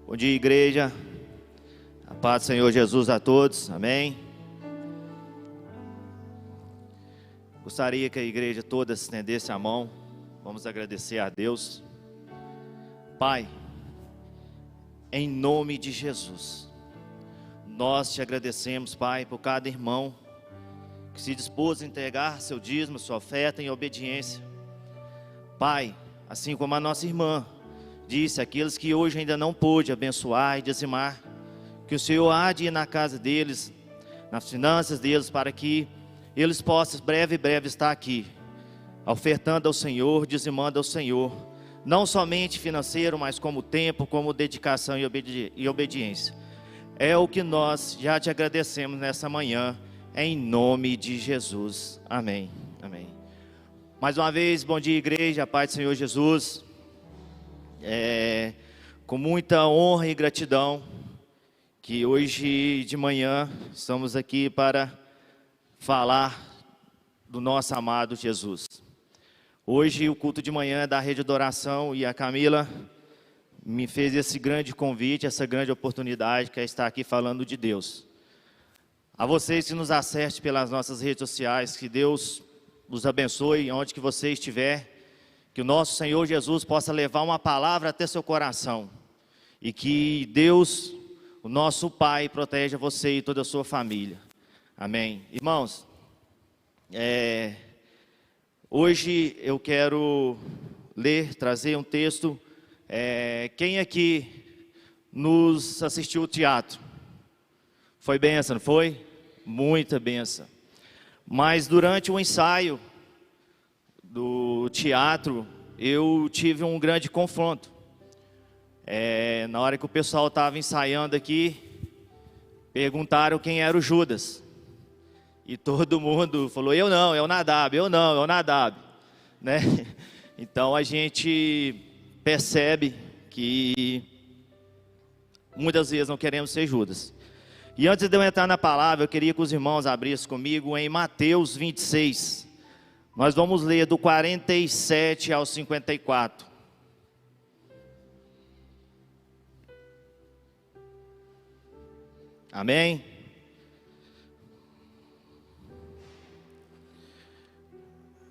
Bom dia, igreja. A paz do Senhor Jesus a todos. Amém. Gostaria que a igreja toda estendesse a mão. Vamos agradecer a Deus. Pai, em nome de Jesus, nós te agradecemos, Pai, por cada irmão que se dispôs a entregar seu dízimo, sua oferta em obediência. Pai, assim como a nossa irmã disse, aqueles que hoje ainda não pôde abençoar e dizimar, que o Senhor há de ir na casa deles, nas finanças deles, para que eles possam breve estar aqui, ofertando ao Senhor, dizimando ao Senhor, não somente financeiro, mas como tempo, como dedicação e obediência. É o que nós já te agradecemos nessa manhã, em nome de Jesus. Amém. Amém. Mais uma vez, bom dia, igreja, a paz do Senhor Jesus. Com muita honra e gratidão, que hoje de manhã estamos aqui para falar do nosso amado Jesus. Hoje o culto de manhã é da Rede de Oração e a Camila me fez esse grande convite, essa grande oportunidade que é estar aqui falando de Deus. A vocês que nos acessem pelas nossas redes sociais, que Deus os abençoe onde que você estiver, que o nosso Senhor Jesus possa levar uma palavra até seu coração e que Deus, o nosso Pai, proteja você e toda a sua família. Amém. Irmãos, hoje eu quero trazer um texto. Quem aqui nos assistiu ao teatro? Foi bênção, não foi? Muita bênção. Mas durante o ensaio do teatro, eu tive um grande confronto. Na hora que o pessoal estava ensaiando aqui, perguntaram quem era o Judas. E todo mundo falou, eu não, é o Nadab, eu não, é o Nadab. Né? Então a gente percebe que muitas vezes não queremos ser Judas. E antes de eu entrar na palavra, eu queria que os irmãos abrissem comigo em Mateus 26. Nós vamos ler do 47 ao 54. Amém?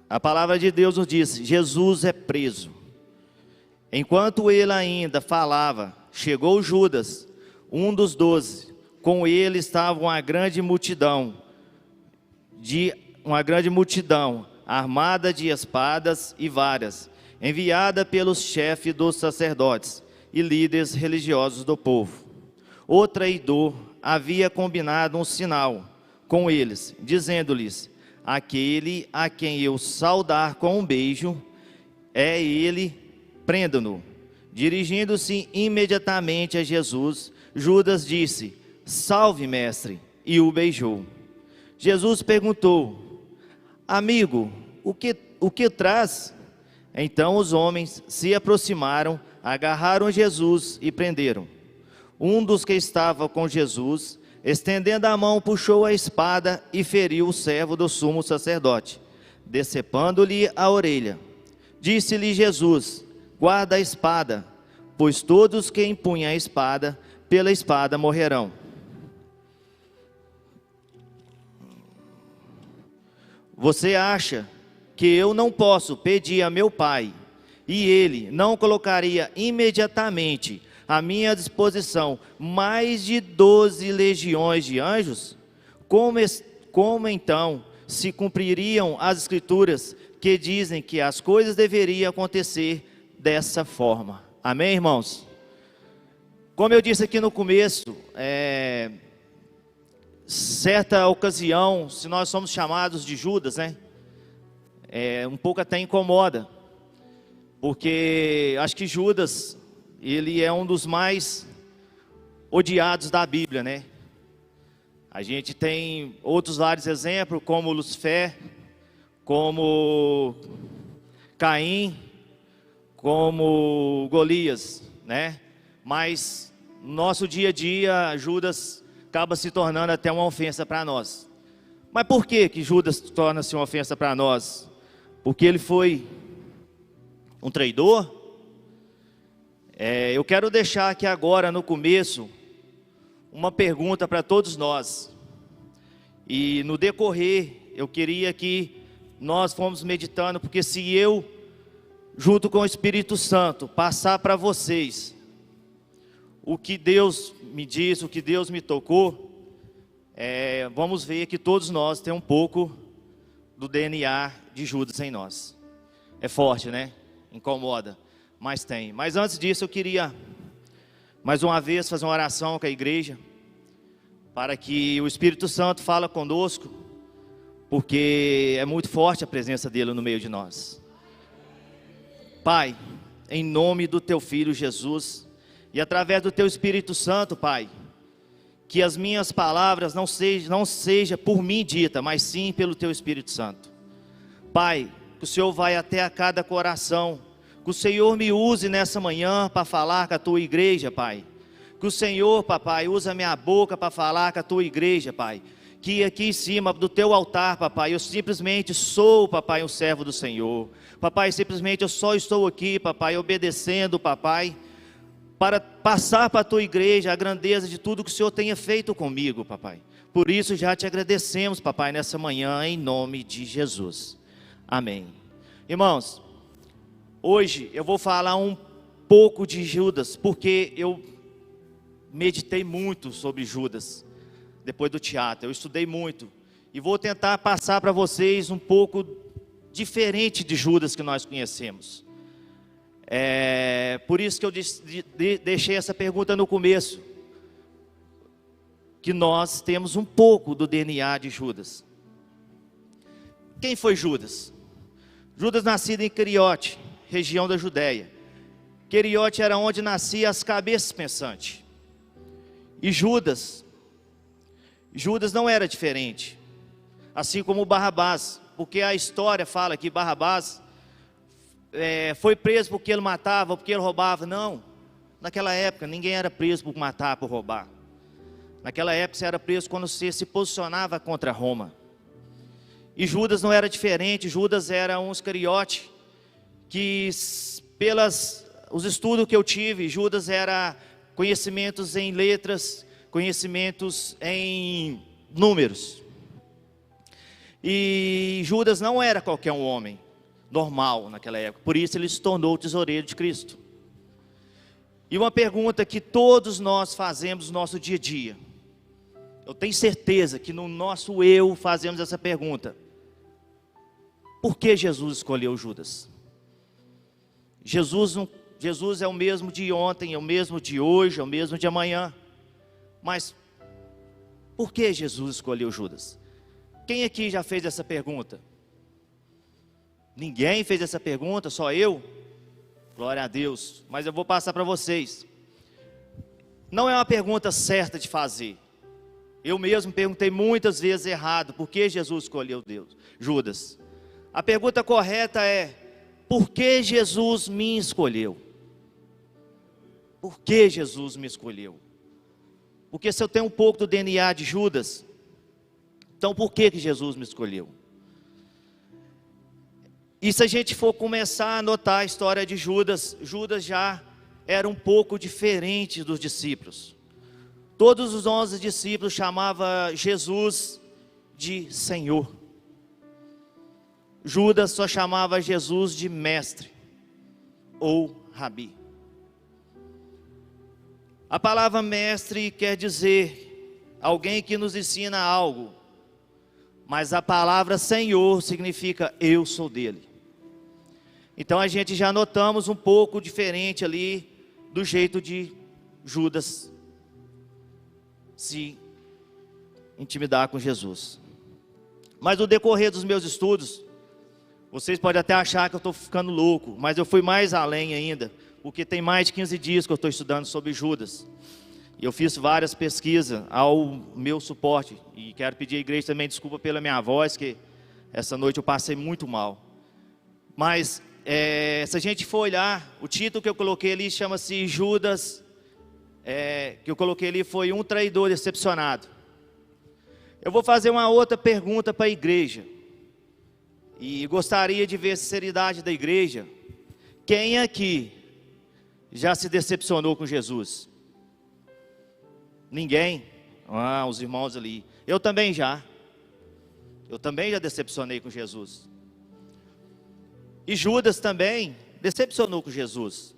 A palavra de Deus nos diz, Jesus é preso. Enquanto ele ainda falava, chegou Judas, um dos 12. Com ele estava uma grande multidão, armada de espadas e varas, enviada pelos chefes dos sacerdotes e líderes religiosos do povo. O traidor havia combinado um sinal com eles, dizendo-lhes, aquele a quem eu saudar com um beijo, é ele, prendam-no. Dirigindo-se imediatamente a Jesus, Judas disse, salve, mestre, e o beijou. Jesus perguntou, amigo, o que traz? Então os homens se aproximaram, agarraram Jesus e prenderam. Um dos que estava com Jesus, estendendo a mão, puxou a espada e feriu o servo do sumo sacerdote, decepando-lhe a orelha. Disse-lhe Jesus, guarda a espada, pois todos que empunham a espada, pela espada morrerão. Você acha que eu não posso pedir a meu Pai, e Ele não colocaria imediatamente à minha disposição mais de 12 legiões de anjos? Como então se cumpririam as Escrituras que dizem que as coisas deveriam acontecer dessa forma? Amém, irmãos? Como eu disse aqui no começo, certa ocasião, se nós somos chamados de Judas, né? Um pouco até incomoda, porque acho que Judas, ele é um dos mais odiados da Bíblia, né? A gente tem outros vários exemplos, como Lucifer, como Caim, como Golias, né? Mas no nosso dia a dia, Judas acaba se tornando até uma ofensa para nós. Mas por que Judas torna-se uma ofensa para nós? Porque ele foi um traidor? Eu quero deixar aqui agora no começo uma pergunta para todos nós. E no decorrer, eu queria que nós fomos meditando, porque se eu, junto com o Espírito Santo, passar para vocês o que Deus me disse, o que Deus me tocou, vamos ver que todos nós temos um pouco do DNA de Judas em nós. É forte, né? Incomoda, mas tem. Mas antes disso, eu queria, mais uma vez, fazer uma oração com a igreja, para que o Espírito Santo fale conosco, porque é muito forte a presença dele no meio de nós. Pai, em nome do teu Filho Jesus, e através do teu Espírito Santo, Pai, que as minhas palavras não seja por mim dita, mas sim pelo teu Espírito Santo. Pai, que o Senhor vai até a cada coração, que o Senhor me use nessa manhã para falar com a tua igreja, Pai. Que o Senhor, papai, usa a minha boca para falar com a tua igreja, Pai. Que aqui em cima do teu altar, papai, eu simplesmente sou, papai, um servo do Senhor. Papai, simplesmente eu só estou aqui, papai, obedecendo, papai, para passar para a tua igreja a grandeza de tudo que o Senhor tenha feito comigo, papai. Por isso já te agradecemos, papai, nessa manhã, em nome de Jesus. Amém. Irmãos, hoje eu vou falar um pouco de Judas, porque eu meditei muito sobre Judas, depois do teatro, eu estudei muito, e vou tentar passar para vocês um pouco diferente de Judas que nós conhecemos. Por isso que eu deixei essa pergunta no começo, que nós temos um pouco do DNA de Judas. Quem foi Judas? Judas nascido em Queriote, região da Judéia. Queriote era onde nasciam as cabeças pensantes. E Judas não era diferente, assim como Barrabás, porque a história fala que Barrabás foi preso porque ele matava, porque ele roubava. Não, naquela época ninguém era preso por matar, por roubar. Naquela época você era preso quando você se posicionava contra Roma. E Judas não era diferente. Judas era um iscariote que, os estudos que eu tive, Judas era conhecimentos em letras, conhecimentos em números. E Judas não era qualquer um homem normal naquela época, por isso ele se tornou o tesoureiro de Cristo. E uma pergunta que todos nós fazemos no nosso dia a dia, eu tenho certeza que no nosso eu fazemos essa pergunta: por que Jesus escolheu Judas? Jesus é o mesmo de ontem, é o mesmo de hoje, é o mesmo de amanhã. Mas por que Jesus escolheu Judas? Quem aqui já fez essa pergunta? Ninguém fez essa pergunta, só eu? Glória a Deus. Mas eu vou passar para vocês. Não é uma pergunta certa de fazer. Eu mesmo perguntei muitas vezes errado, por que Jesus escolheu Judas? A pergunta correta é: por que Jesus me escolheu? Por que Jesus me escolheu? Porque se eu tenho um pouco do DNA de Judas, então por que Jesus me escolheu? E se a gente for começar a notar a história de Judas, Judas já era um pouco diferente dos discípulos. Todos os 11 discípulos chamavam Jesus de Senhor. Judas só chamava Jesus de mestre ou rabi. A palavra mestre quer dizer alguém que nos ensina algo, mas a palavra Senhor significa eu sou dele. Então a gente já notamos um pouco diferente ali do jeito de Judas se intimidar com Jesus. Mas no decorrer dos meus estudos, vocês podem até achar que eu estou ficando louco, mas eu fui mais além ainda, porque tem mais de 15 dias que eu estou estudando sobre Judas. E eu fiz várias pesquisas ao meu suporte, e quero pedir à igreja também desculpa pela minha voz, que essa noite eu passei muito mal. Mas se a gente for olhar, o título que eu coloquei ali chama-se Judas, que eu coloquei ali foi um traidor decepcionado. Eu vou fazer uma outra pergunta para a igreja, e gostaria de ver a sinceridade da igreja. Quem aqui já se decepcionou com Jesus? Ninguém? Ah, os irmãos ali. Eu também já decepcionei com Jesus. E Judas também decepcionou com Jesus.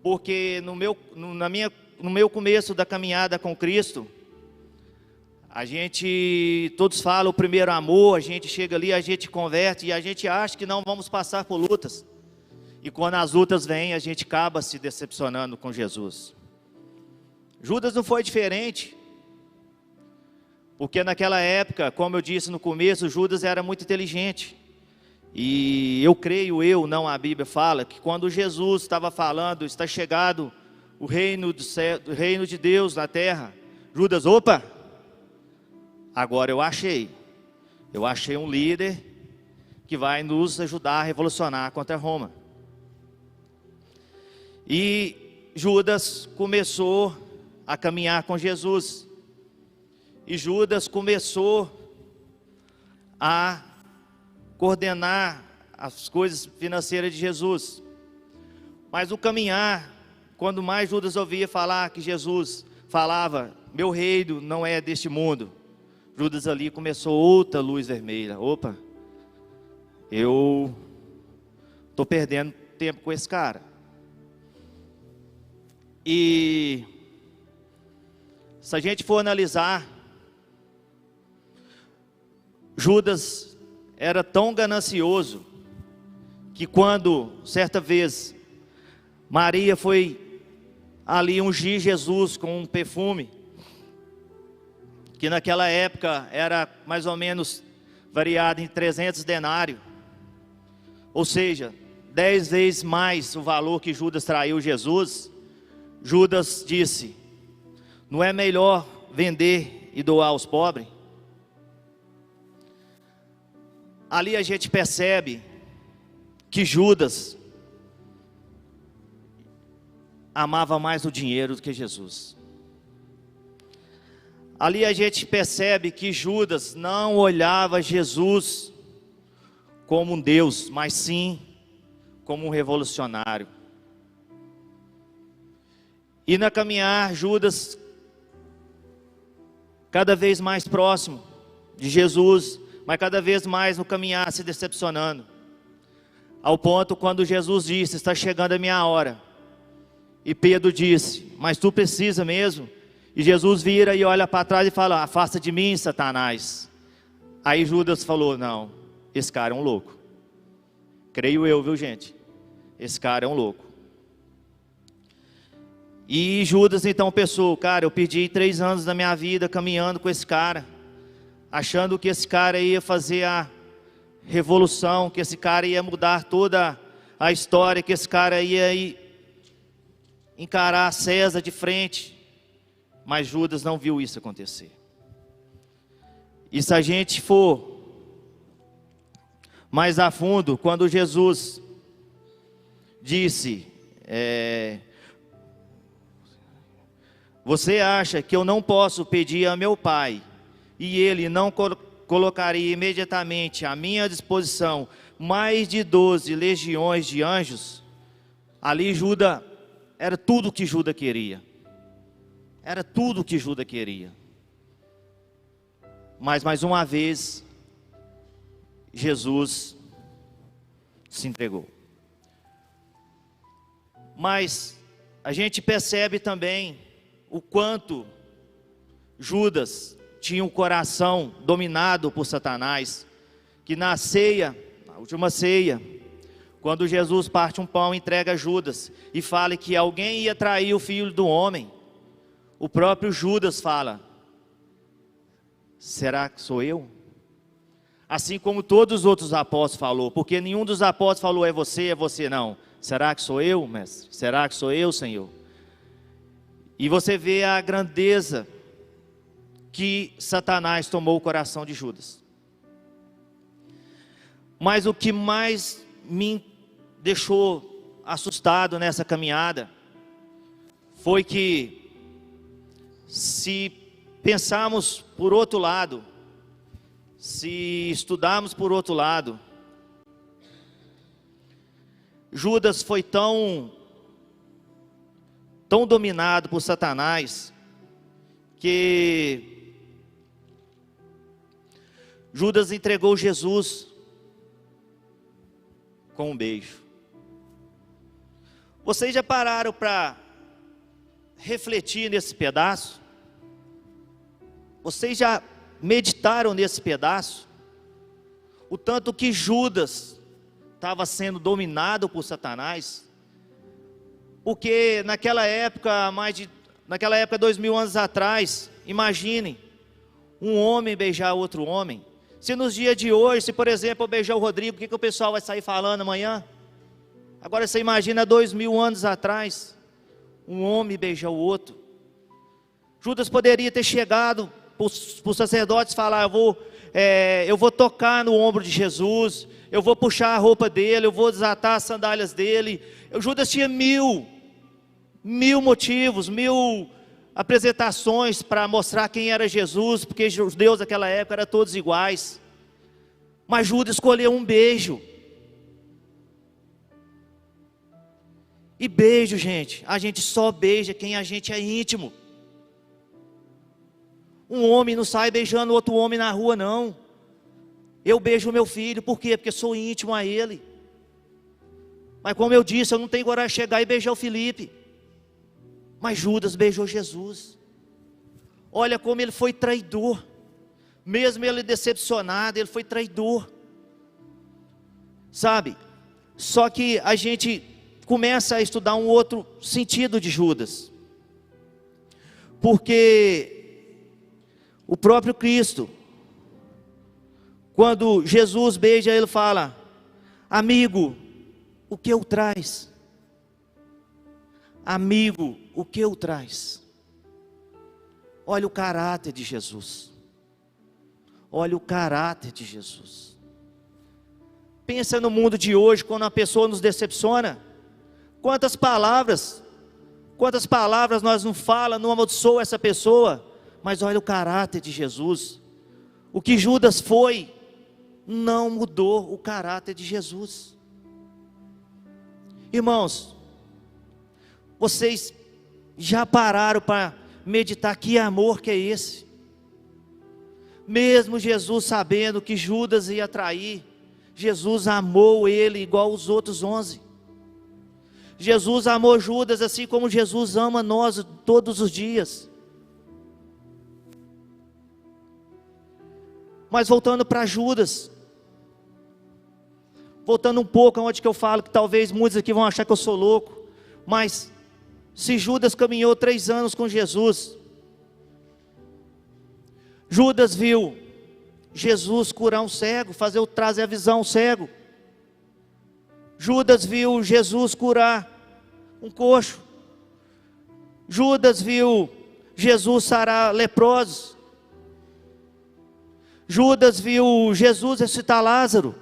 Porque no meu começo da caminhada com Cristo, todos falam o primeiro amor, a gente chega ali, a gente converte e a gente acha que não vamos passar por lutas. E quando as lutas vêm, a gente acaba se decepcionando com Jesus. Judas não foi diferente. Porque naquela época, como eu disse no começo, Judas era muito inteligente. E eu creio, não a Bíblia fala, que quando Jesus estava falando, está chegado o reino do céu, o reino de Deus na terra, Judas, opa, agora eu achei um líder que vai nos ajudar a revolucionar contra Roma. E Judas começou a caminhar com Jesus. E Judas começou a coordenar as coisas financeiras de Jesus. Mas o caminhar, quando mais Judas ouvia falar que Jesus falava, meu reino não é deste mundo, Judas ali começou outra luz vermelha. Opa, eu estou perdendo tempo com esse cara. E se a gente for analisar, Judas era tão ganancioso que quando, certa vez, Maria foi ali ungir Jesus com um perfume, que naquela época era mais ou menos variado em 300 denários, ou seja, 10 vezes mais o valor que Judas traiu Jesus, Judas disse, não é melhor vender e doar aos pobres? Ali a gente percebe que Judas amava mais o dinheiro do que Jesus. Ali a gente percebe que Judas não olhava Jesus como um Deus, mas sim como um revolucionário. E na caminhar, Judas, cada vez mais próximo de Jesus, mas cada vez mais no caminhar se decepcionando. Ao ponto quando Jesus disse, está chegando a minha hora. E Pedro disse, mas tu precisa mesmo? E Jesus vira e olha para trás e fala, afasta de mim, Satanás. Aí Judas falou, não, esse cara é um louco. Creio eu, viu gente? Esse cara é um louco. E Judas então pensou, cara, eu perdi 3 anos da minha vida caminhando com esse cara, achando que esse cara ia fazer a revolução, que esse cara ia mudar toda a história, que esse cara ia encarar César de frente. Mas Judas não viu isso acontecer. E se a gente for mais a fundo, quando Jesus disse, você acha que eu não posso pedir a meu Pai, e Ele não colocaria imediatamente à minha disposição mais de 12 legiões de anjos? Ali Judas, era tudo o que Judas queria. Era tudo o que Judas queria. Mas mais uma vez, Jesus se entregou. Mas a gente percebe também o quanto Judas tinha um coração dominado por Satanás, que na ceia, na última ceia, quando Jesus parte um pão, entrega a Judas e fala que alguém ia trair o Filho do Homem, o próprio Judas fala, será que sou eu? Assim como todos os outros apóstolos falou, porque nenhum dos apóstolos falou, é você não. Será que sou eu, mestre? Será que sou eu, Senhor? E você vê a grandeza que Satanás tomou o coração de Judas. Mas o que mais me deixou assustado nessa caminhada foi que, se pensarmos por outro lado, se estudarmos por outro lado, Judas foi tão tão dominado por Satanás, que Judas entregou Jesus com um beijo. Vocês já pararam para refletir nesse pedaço? Vocês já meditaram nesse pedaço? O tanto que Judas estava sendo dominado por Satanás? Porque naquela época, naquela época, 2000 anos atrás, imaginem, um homem beijar outro homem. Se nos dias de hoje, se por exemplo eu beijar o Rodrigo, o que o pessoal vai sair falando amanhã? Agora você imagina 2000 anos atrás, um homem beijar o outro. Judas poderia ter chegado para os sacerdotes e falar: eu vou tocar no ombro de Jesus, eu vou puxar a roupa dele, eu vou desatar as sandálias dele. Judas tinha mil motivos, 1000 apresentações para mostrar quem era Jesus, porque os judeus daquela época eram todos iguais. Mas Judas escolheu um beijo. E beijo, gente, a gente só beija quem a gente é íntimo. Um homem não sai beijando outro homem na rua, não. Eu beijo o meu filho, por quê? Porque sou íntimo a ele. Mas como eu disse, eu não tenho coragem de chegar e beijar o Felipe. Mas Judas beijou Jesus. Olha como ele foi traidor. Mesmo ele decepcionado, ele foi traidor. Sabe? Só que a gente começa a estudar um outro sentido de Judas. Porque o próprio Cristo, quando Jesus beija ele, fala: amigo, o que eu traz? Amigo, o que eu traz? Olha o caráter de Jesus. Olha o caráter de Jesus. Pensa no mundo de hoje, quando a pessoa nos decepciona. Quantas palavras nós não falamos, não amaldiçoa essa pessoa. Mas olha o caráter de Jesus. O que Judas foi, não mudou o caráter de Jesus. Irmãos, vocês já pararam para meditar que amor que é esse? Mesmo Jesus sabendo que Judas ia trair, Jesus amou ele igual os outros 11. Jesus amou Judas assim como Jesus ama nós todos os dias. Mas voltando para Judas, voltando um pouco aonde que eu falo que talvez muitos aqui vão achar que eu sou louco, mas se Judas caminhou 3 anos com Jesus, Judas viu Jesus curar um cego, trazer a visão ao cego. Judas viu Jesus curar um coxo. Judas viu Jesus sarar leprosos. Judas viu Jesus ressuscitar Lázaro.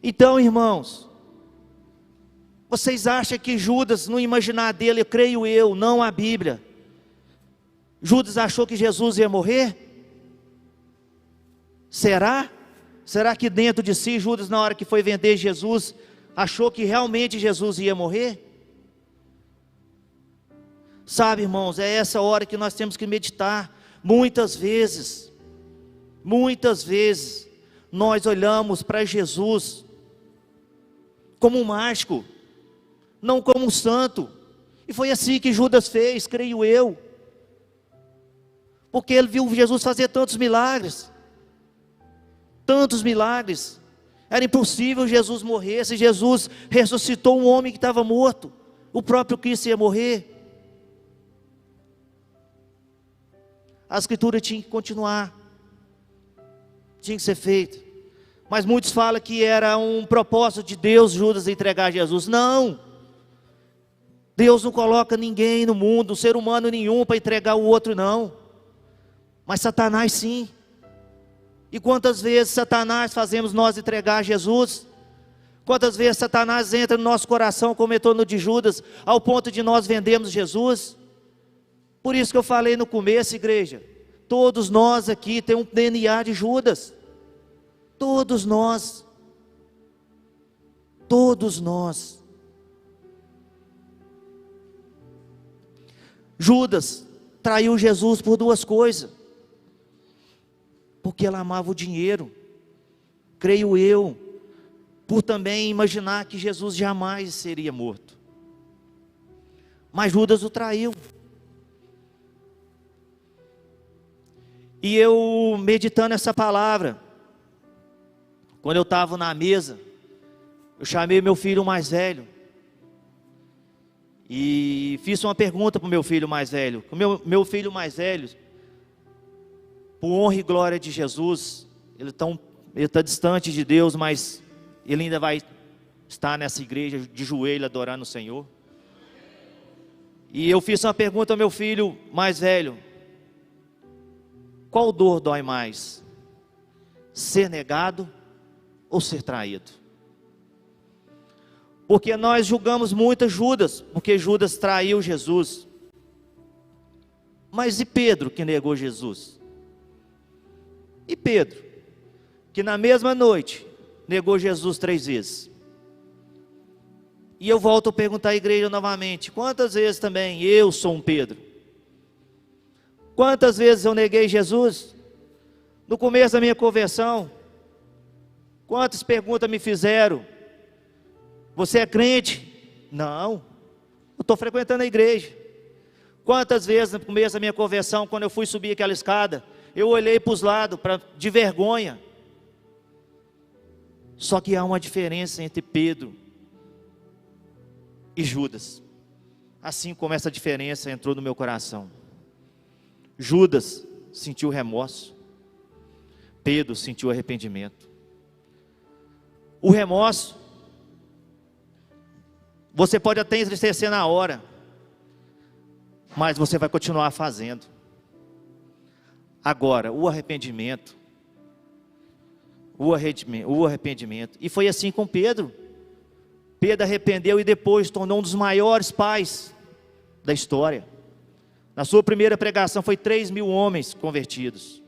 Então, irmãos, vocês acham que Judas, no imaginar dele, eu creio eu, não a Bíblia, Judas achou que Jesus ia morrer? Será? Será que dentro de si, Judas, na hora que foi vender Jesus, achou que realmente Jesus ia morrer? Sabe, irmãos, é essa hora que nós temos que meditar. Muitas vezes, nós olhamos para Jesus como um mágico, não como um santo. E foi assim que Judas fez, creio eu. Porque ele viu Jesus fazer tantos milagres. Era impossível Jesus morrer. Se Jesus ressuscitou um homem que estava morto, o próprio Cristo ia morrer. A escritura tinha que continuar, tinha que ser feita. Mas muitos falam que era um propósito de Deus Judas entregar Jesus. Não, Deus não coloca ninguém no mundo, ser humano nenhum, para entregar o outro, não. Mas Satanás sim. E quantas vezes Satanás fazemos nós entregar Jesus? Quantas vezes Satanás entra no nosso coração como entrou no de Judas, ao ponto de nós vendermos Jesus? Por isso que eu falei no começo, igreja, todos nós aqui temos um DNA de Judas. Todos nós. Judas traiu Jesus por duas coisas: porque ele amava o dinheiro, creio eu, por também imaginar que Jesus jamais seria morto. Mas Judas o traiu. E eu, meditando essa palavra, quando eu estava na mesa, eu chamei meu filho mais velho e fiz uma pergunta para o meu filho mais velho. O meu filho mais velho, por honra e glória de Jesus, ele está distante de Deus, mas ele ainda vai estar nessa igreja de joelho adorando o Senhor. E eu fiz uma pergunta ao meu filho mais velho: qual dor dói mais? Ser negado ou ser traído? Porque nós julgamos muito Judas, porque Judas traiu Jesus. Mas e Pedro, que negou Jesus? E Pedro, que na mesma noite negou Jesus 3 vezes? E eu volto a perguntar à igreja novamente: quantas vezes também eu sou um Pedro? Quantas vezes eu neguei Jesus? No começo da minha conversão, quantas perguntas me fizeram? Você é crente? Não, eu estou frequentando a igreja. Quantas vezes no começo da minha conversão, quando eu fui subir aquela escada, eu olhei para os lados, de vergonha. Só que há uma diferença entre Pedro e Judas. Assim como essa diferença entrou no meu coração. Judas sentiu remorso, Pedro sentiu arrependimento. O remorso, você pode até entristecer na hora, mas você vai continuar fazendo. Agora, o arrependimento, e foi assim com Pedro. Pedro arrependeu e depois tornou um dos maiores pais da história. Na sua primeira pregação foi 3.000 homens convertidos.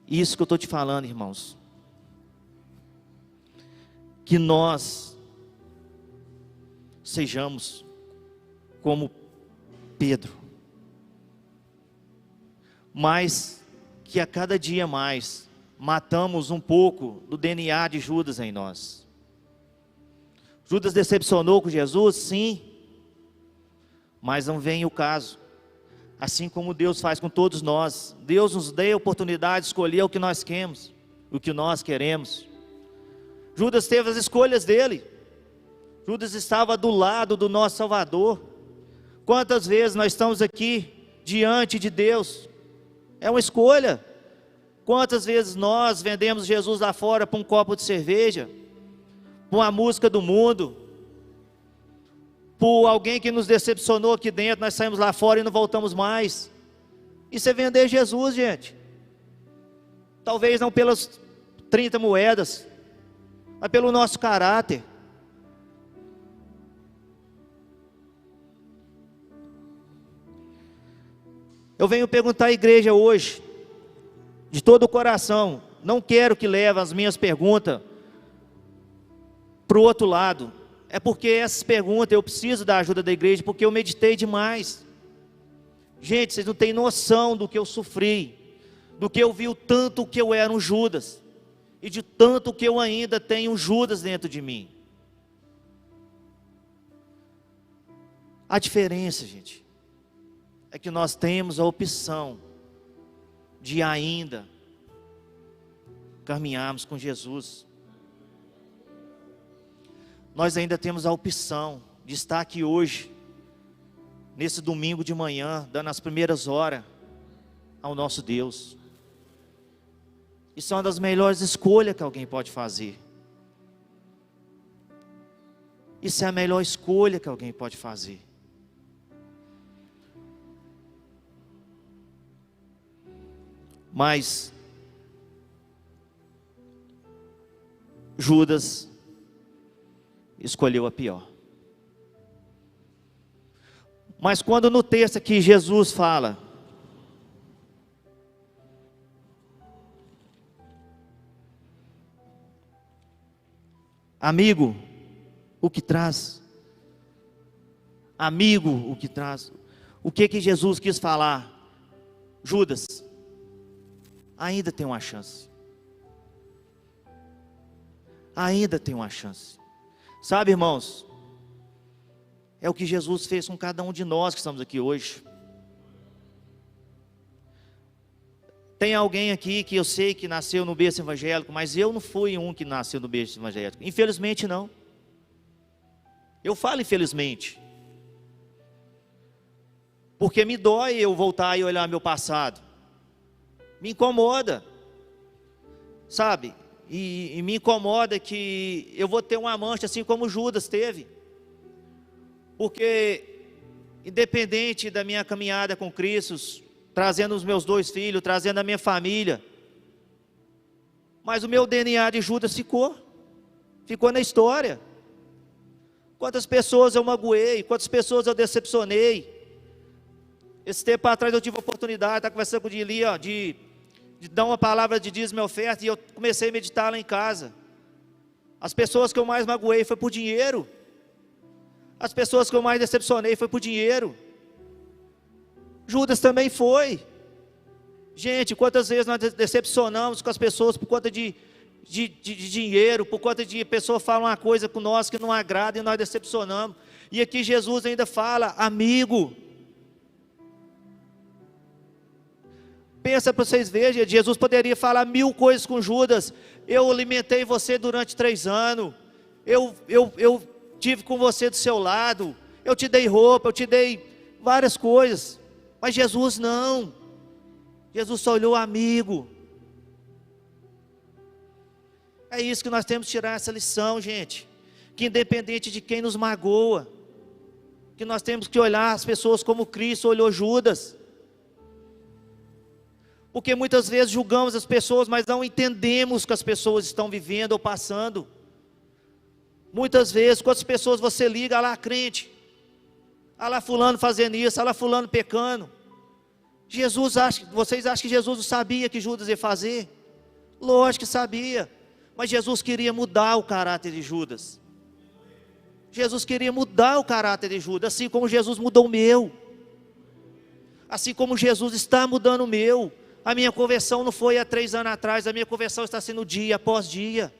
Isso que eu estou te falando, irmãos, que nós sejamos como Pedro, mas que a cada dia mais matamos um pouco do DNA de Judas em nós. Judas decepcionou com Jesus, sim, mas não vem o caso. Assim como Deus faz com todos nós, Deus nos dá a oportunidade de escolher o que nós queremos, o que nós queremos. Judas teve as escolhas dele. Judas estava do lado do nosso Salvador. Quantas vezes nós estamos aqui diante de Deus? É uma escolha. Quantas vezes nós vendemos Jesus lá fora por um copo de cerveja, por uma música do mundo, por alguém que nos decepcionou aqui dentro, nós saímos lá fora e não voltamos mais. Isso é vender Jesus, gente. Talvez não pelas 30 moedas, mas pelo nosso caráter. Eu venho perguntar à igreja hoje, de todo o coração, não quero que leve as minhas perguntas para o outro lado. É porque essas perguntas eu preciso da ajuda da igreja, porque eu meditei demais. Gente, vocês não têm noção do que eu sofri, do que eu vi o tanto que eu era um Judas, e de tanto que eu ainda tenho um Judas dentro de mim. A diferença, gente, é que nós temos a opção de ainda caminharmos com Jesus. Nós ainda temos a opção de estar aqui hoje, nesse domingo de manhã, dando as primeiras horas ao nosso Deus. Isso é uma das melhores escolhas que alguém pode fazer. Isso é a melhor escolha que alguém pode fazer. Mas Judas escolheu a pior. Mas quando no texto aqui Jesus fala, amigo, o que traz? amigo, o que traz. O que Jesus quis falar? Judas, ainda tem uma chance. Ainda tem uma chance. Sabe, irmãos, é o que Jesus fez com cada um de nós que estamos aqui hoje. Tem alguém aqui que eu sei que nasceu no berço evangélico, mas eu não fui um que nasceu no berço evangélico. Infelizmente não. Eu falo infelizmente, porque me dói eu voltar e olhar meu passado. Me incomoda, sabe? E me incomoda que eu vou ter uma mancha assim como Judas teve. Porque, independente da minha caminhada com Cristo, trazendo os meus 2 filhos, trazendo a minha família, mas o meu DNA de Judas ficou na história. Quantas pessoas eu magoei, quantas pessoas eu decepcionei. Esse tempo atrás eu tive a oportunidade de estar conversando com o Dili, de dar uma palavra de dízimo e oferta, e eu comecei a meditar lá em casa. As pessoas que eu mais magoei foi por dinheiro. As pessoas que eu mais decepcionei foi por dinheiro. Judas também foi. Gente, quantas vezes nós decepcionamos com as pessoas por conta de dinheiro, por conta de pessoa falar uma coisa com nós que não agrada e nós decepcionamos. E aqui Jesus ainda fala, amigo. Pensa para vocês verem, Jesus poderia falar 1000 coisas com Judas. Eu alimentei você durante 3 anos. Eu tive com você do seu lado. Eu te dei roupa, eu te dei várias coisas. Mas Jesus não. Jesus só olhou amigo. É isso que nós temos que tirar essa lição, gente. Que independente de quem nos magoa, que nós temos que olhar as pessoas como Cristo olhou Judas. Porque muitas vezes julgamos as pessoas, mas não entendemos o que as pessoas estão vivendo ou passando. Muitas vezes, quantas pessoas você liga, ah lá crente, ah lá fulano fazendo isso, ah lá fulano pecando. Vocês acham que Jesus não sabia que Judas ia fazer? Lógico que sabia, mas Jesus queria mudar o caráter de Judas. Jesus queria mudar o caráter de Judas, assim como Jesus mudou o meu. Assim como Jesus está mudando o meu. A minha conversão não foi há 3 anos atrás, a minha conversão está sendo dia após dia.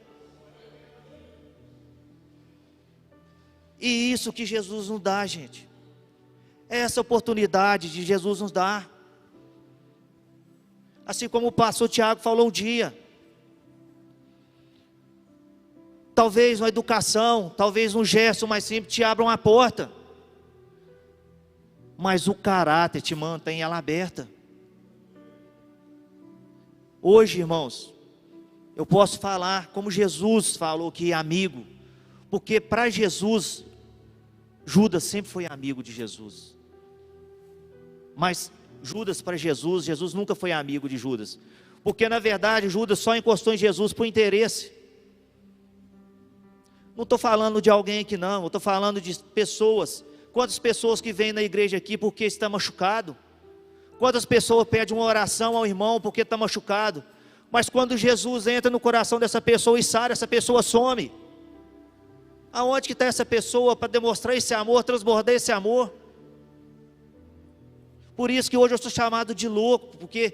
E isso que Jesus nos dá, gente. Essa oportunidade de Jesus nos dá. Assim como o pastor Tiago falou um dia. Talvez uma educação, talvez um gesto mais simples te abra uma porta. Mas o caráter te mantém ela aberta. Hoje, irmãos, eu posso falar como Jesus falou que é amigo. Porque para Jesus, Judas sempre foi amigo de Jesus. Mas Judas para Jesus, Jesus nunca foi amigo de Judas. Porque na verdade Judas só encostou em Jesus por interesse. Não estou falando de alguém aqui não, eu estou falando de pessoas. Quantas pessoas que vêm na igreja aqui porque está machucado? Quantas pessoas pedem uma oração ao irmão porque está machucado? Mas quando Jesus entra no coração dessa pessoa e sara, essa pessoa some. Aonde que está essa pessoa para demonstrar esse amor, transbordar esse amor? Por isso que hoje eu sou chamado de louco, porque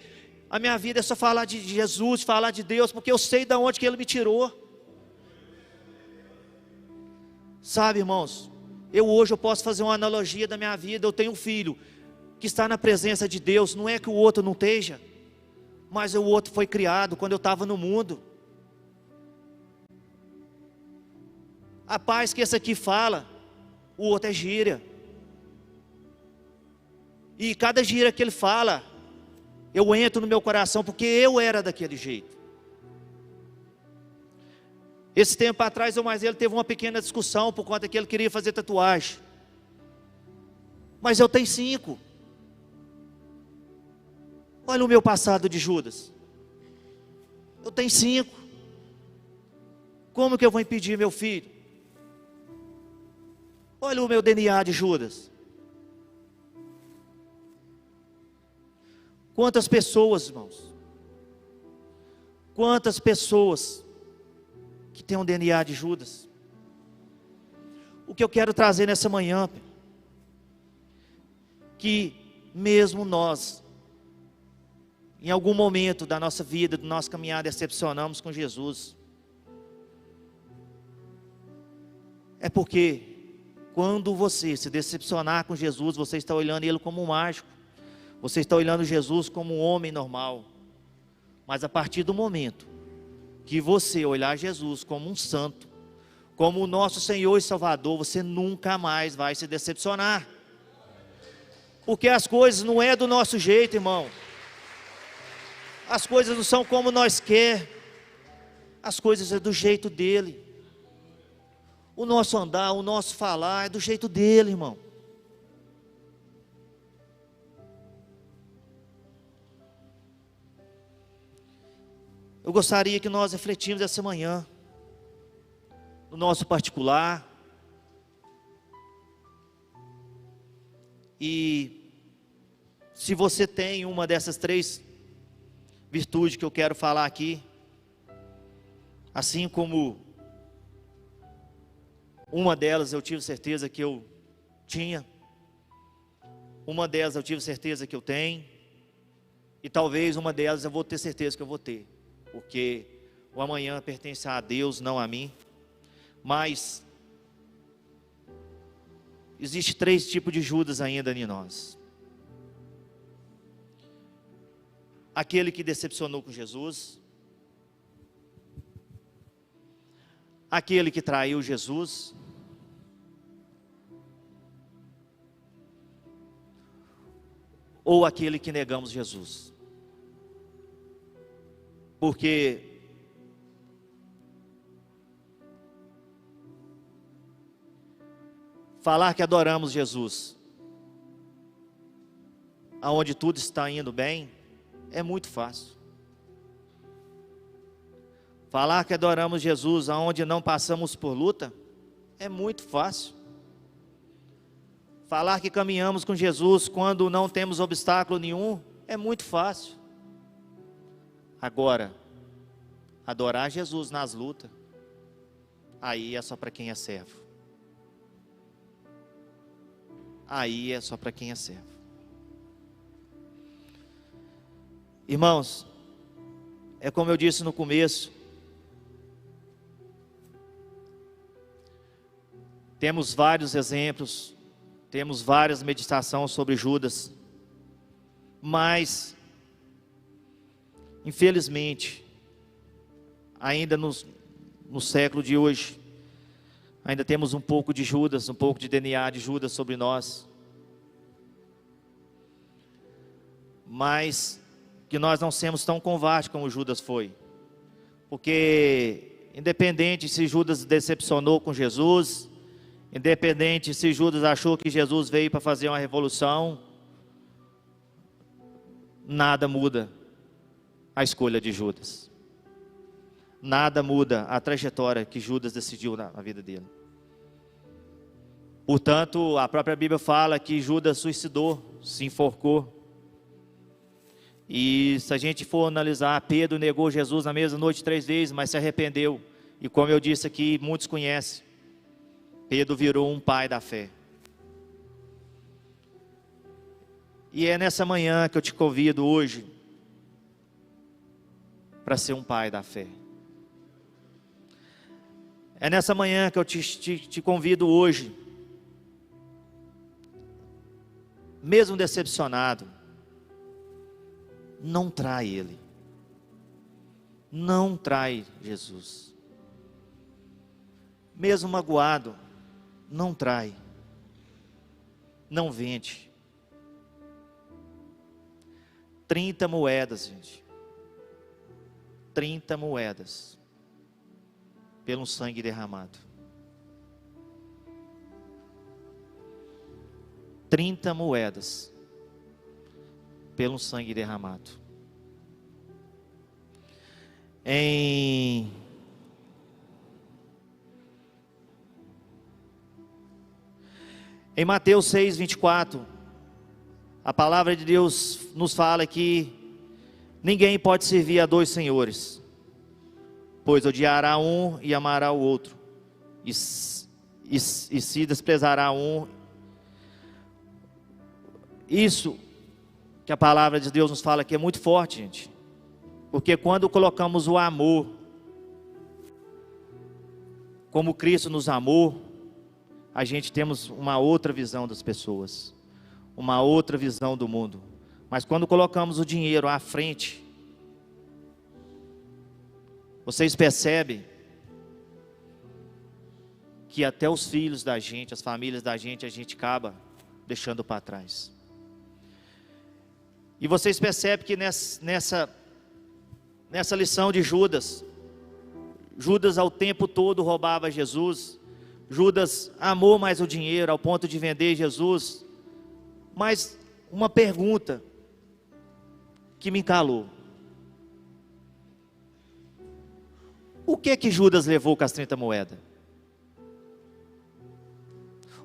a minha vida é só falar de Jesus, falar de Deus, porque eu sei de onde que Ele me tirou. Sabe, irmãos, hoje eu posso fazer uma analogia da minha vida. Eu tenho um filho que está na presença de Deus. Não é que o outro não esteja, mas o outro foi criado quando eu estava no mundo. A paz que esse aqui fala, o outro é gíria. E cada gíria que ele fala, eu entro no meu coração, porque eu era daquele jeito. Esse tempo atrás, eu mais ele teve uma pequena discussão, por conta que ele queria fazer tatuagem. Mas eu tenho 5. Olha o meu passado de Judas. Eu tenho 5. Como que eu vou impedir meu filho? Olha o meu DNA de Judas. Quantas pessoas, irmãos, quantas pessoas que têm um DNA de Judas. O que eu quero trazer nessa manhã que mesmo nós, em algum momento da nossa vida, do nosso caminhar, decepcionamos com Jesus, é porque quando você se decepcionar com Jesus, você está olhando Ele como um mágico, você está olhando Jesus como um homem normal. Mas a partir do momento que você olhar Jesus como um santo, como o nosso Senhor e Salvador, você nunca mais vai se decepcionar. Porque as coisas não é do nosso jeito, irmão. As coisas não são como nós quer. As coisas é do jeito dele. O nosso andar, o nosso falar é do jeito dele, irmão. Eu gostaria que nós refletimos essa manhã, no nosso particular, e se você tem uma dessas 3 virtudes que eu quero falar aqui, assim como uma delas eu tive certeza que eu tinha, uma delas eu tive certeza que eu tenho, e talvez uma delas eu vou ter certeza que eu vou ter, porque o amanhã pertence a Deus, não a mim. Mas existe 3 tipos de Judas ainda em nós: aquele que decepcionou com Jesus, aquele que traiu Jesus, ou aquele que negamos Jesus. Porque falar que adoramos Jesus, aonde tudo está indo bem, é muito fácil. Falar que adoramos Jesus, aonde não passamos por luta, é muito fácil. Falar que caminhamos com Jesus quando não temos obstáculo nenhum, é muito fácil. Agora, adorar Jesus nas lutas, aí é só para quem é servo. Aí é só para quem é servo. Irmãos, é como eu disse no começo, temos vários exemplos, temos várias meditações sobre Judas, mas infelizmente, ainda no século de hoje, ainda temos um pouco de Judas, um pouco de DNA de Judas sobre nós. Mas que nós não sermos tão covardes como Judas foi. Porque independente se Judas decepcionou com Jesus, independente se Judas achou que Jesus veio para fazer uma revolução, nada muda a escolha de Judas. Nada muda a trajetória que Judas decidiu na vida dele. Portanto, a própria Bíblia fala que Judas suicidou, se enforcou. E se a gente for analisar, Pedro negou Jesus na mesma noite 3 vezes, mas se arrependeu. E como eu disse aqui, muitos conhecem, Pedro virou um pai da fé. E é nessa manhã que eu te convido hoje para ser um pai da fé. É nessa manhã que eu te convido hoje, mesmo decepcionado, não trai Ele, não trai Jesus. Mesmo magoado, não trai, não vende. 30 moedas, gente. 30 moedas pelo sangue derramado. 30 moedas pelo sangue derramado. Em Mateus 6, 24, a palavra de Deus nos fala que ninguém pode servir a 2 senhores, pois odiará um e amará o outro, e se desprezará um Isso que a palavra de Deus nos fala aqui é muito forte, gente. Porque quando colocamos o amor, como Cristo nos amou, a gente temos uma outra visão das pessoas, uma outra visão do mundo. Mas quando colocamos o dinheiro à frente, vocês percebem que até os filhos da gente, as famílias da gente, a gente acaba deixando para trás. E vocês percebem que nessa lição de Judas, Judas ao tempo todo roubava Jesus. Judas amou mais o dinheiro ao ponto de vender Jesus. Mas uma pergunta que me calou: o que Judas levou com as 30 moedas?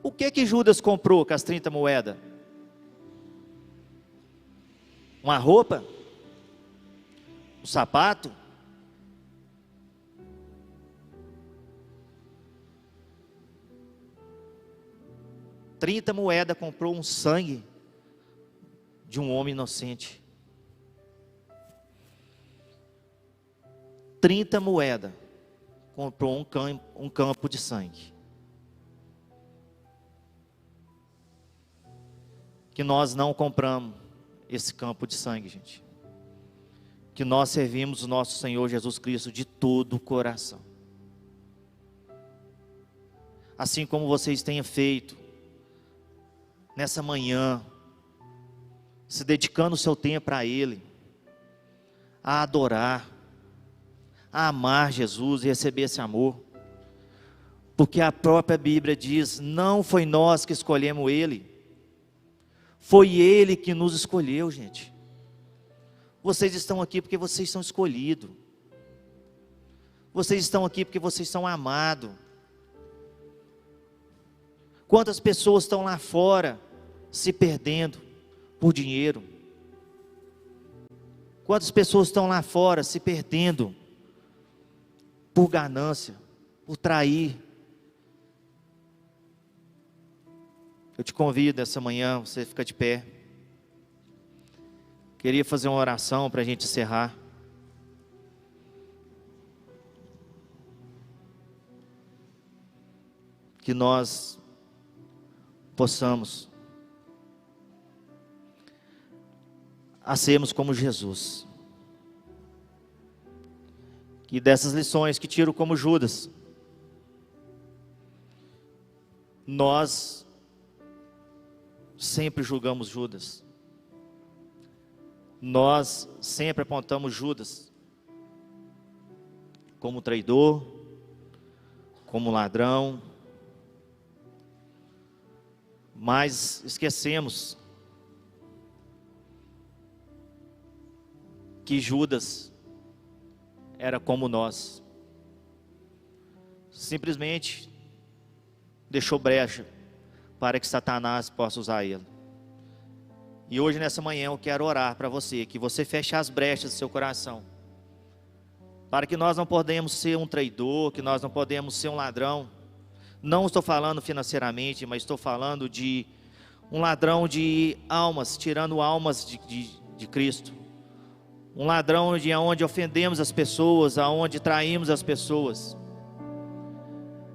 O que Judas comprou com as 30 moedas? Uma roupa? Um sapato? Trinta moedas comprou um sangue de um homem inocente. 30 moedas comprou um campo de sangue. Que nós não compramos esse campo de sangue, gente. Que nós servimos o nosso Senhor Jesus Cristo de todo o coração. Assim como vocês tenham feito nessa manhã, se dedicando o seu tempo para Ele, a adorar, a amar Jesus e receber esse amor. Porque a própria Bíblia diz: não foi nós que escolhemos Ele, foi Ele que nos escolheu, gente. Vocês estão aqui porque vocês são escolhidos. Vocês estão aqui porque vocês são amados. Quantas pessoas estão lá fora se perdendo por dinheiro? Quantas pessoas estão lá fora se perdendo por ganância, por trair? Eu te convido essa manhã, você fica de pé. Queria fazer uma oração para a gente encerrar. Que nós possamos sermos como Jesus. Que dessas lições que tiro como Judas, nós sempre julgamos Judas. Nós sempre apontamos Judas como traidor, como ladrão, mas esquecemos que Judas era como nós, simplesmente deixou brecha para que Satanás possa usar ele. E hoje nessa manhã eu quero orar para você, que você feche as brechas do seu coração, para que nós não podemos ser um traidor, que nós não podemos ser um ladrão. Não estou falando financeiramente, mas estou falando de um ladrão de almas, tirando almas de Cristo. Um ladrão de onde ofendemos as pessoas, aonde traímos as pessoas.